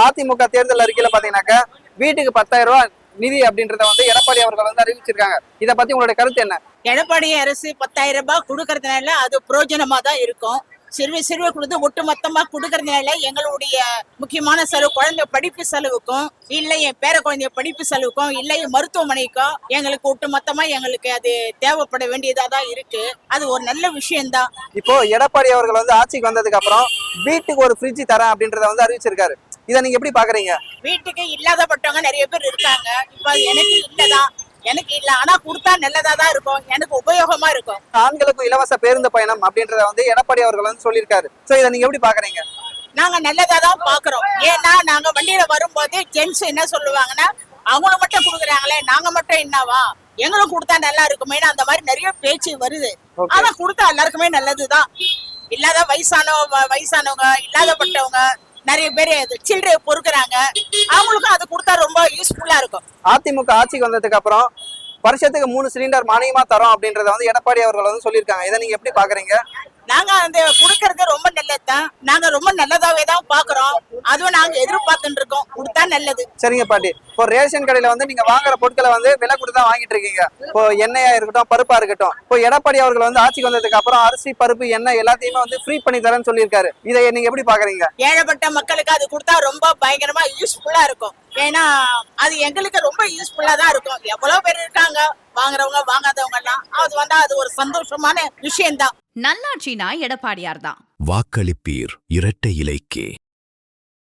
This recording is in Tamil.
அதிமுக தேர்தல் அறிக்கையில பாத்தீங்கன்னாக்க வீட்டுக்கு 10,000 ரூபாய் நிதி அப்படின்றத வந்து எடப்பாடி அவர்கள் வந்து அறிவிச்சிருக்காங்க. இத பத்தி உங்களுடைய கருத்து என்ன? எடப்பாடி அரசு 10,000 ரூபாய் கொடுக்கறதுனால அது பிரயோஜனமா தான் இருக்கும். சிறுவை கொடுத்து ஒட்டு மொத்தமா கொடுக்கறதுனால எங்களுடைய முக்கியமான செலவு, குழந்தை படிப்பு செலவுக்கும் இல்ல என் பேர குழந்தைய படிப்பு செலவுக்கும் இல்ல மருத்துவமனைக்கும் எங்களுக்கு ஒட்டு மொத்தமா எங்களுக்கு அது தேவைப்பட வேண்டியதா தான் இருக்கு. அது ஒரு நல்ல விஷயம்தான். இப்போ எடப்பாடி அவர்கள் வந்து ஆட்சிக்கு வந்ததுக்கு அப்புறம் வீட்டுக்கு ஒரு ஃப்ரிட்ஜ் தரேன் அப்படின்றத வந்து அறிவிச்சிருக்காரு. இதை நீங்க எப்படி பாக்குறீங்க? வீட்டுக்கு இல்லாதப்பட்டவங்க நிறைய பேர் இருக்காங்க. இப்ப எனக்கு இல்லதான், எனக்கு இல்ல, ஆனா கொடுத்தா நல்லதா தான் இருக்கும், எனக்கு உபயோகமா இருக்கும். ஆண்களுக்கும் இலவச பேருந்து பயணம் அப்படின்றத வந்து எடப்பாடி அவர்கள் வந்து சொல்லியிருக்காரு. சோ இதை நீங்க எப்படி பாக்குறீங்க? நாங்க நல்லதா தான் பாக்குறோம். ஏன்னா நாங்க வண்டியில வரும்போது ஜென்ஸ் என்ன சொல்லுவாங்கன்னா, அவங்களுக்கு மட்டும் கொடுக்குறாங்களே, நாங்க மட்டும் என்னவா, எங்களும் கொடுத்தா நல்லா இருக்குமே, அந்த மாதிரி நிறைய பேச்சு வருது. ஆனா கொடுத்தா எல்லாருக்குமே நல்லதுதான். இல்லாத வயசானவங்க இல்லாதப்பட்டவங்க நிறைய பேர் சில்லறையை பொறுக்குறாங்க, அவங்களுக்கும் அது கொடுத்தா ரொம்ப யூஸ்ஃபுல்லா இருக்கும். அதிமுக ஆட்சிக்கு வந்ததுக்கு அப்புறம் வருஷத்துக்கு 3 சிலிண்டர் மானியமா தரோம் அப்படின்றத வந்து எடப்பாடி அவர்கள் வந்து சொல்லியிருக்காங்க. இதை நீங்க எப்படி பாக்குறீங்க? நாங்க அந்த கொடுக்கறது ரொம்ப நல்லதுதான். நாங்க ரொம்ப நல்லதாவே தான் பாக்குறோம். அதுவும் நாங்க எதிர்பார்த்துட்டு இருக்கோம், கொடுத்தா நல்லது. சரிங்க பாட்டி, இப்போ ரேஷன் கடையில வந்து நீங்க வாங்குற பொருட்களை வந்து விலை கொடுத்து தான் வாங்கிட்டு இருக்கீங்க. இப்போ எண்ணெயா இருக்கட்டும், பருப்பா இருக்கட்டும், இப்போ எடப்பாடி அவர்கள் வந்து ஆட்சிக்கு வந்ததுக்கு அப்புறம் அரிசி, பருப்பு, எண்ணெய் எல்லாத்தையுமே வந்து ஃப்ரீ பண்ணி தரேன்னு சொல்லியிருக்காரு. இதை நீங்க எப்படி பாக்குறீங்க? ஏழைப்பட்ட மக்களுக்கு அது கொடுத்தா ரொம்ப பயங்கரமா யூஸ்ஃபுல்லா இருக்கும். ஏன்னா அது எங்களுக்கு ரொம்ப யூஸ்ஃபுல்லா தான் இருக்கும். எவ்வளவு பேர் இருக்காங்க வாங்குறவங்க வாங்காதவங்க எல்லாம், அது வந்தா அது ஒரு சந்தோஷமான விஷயம்தான். நல்லாட்சினா எடப்பாடியார் தான். வாக்களிப்பீர் இரட்டை இலைக்கே.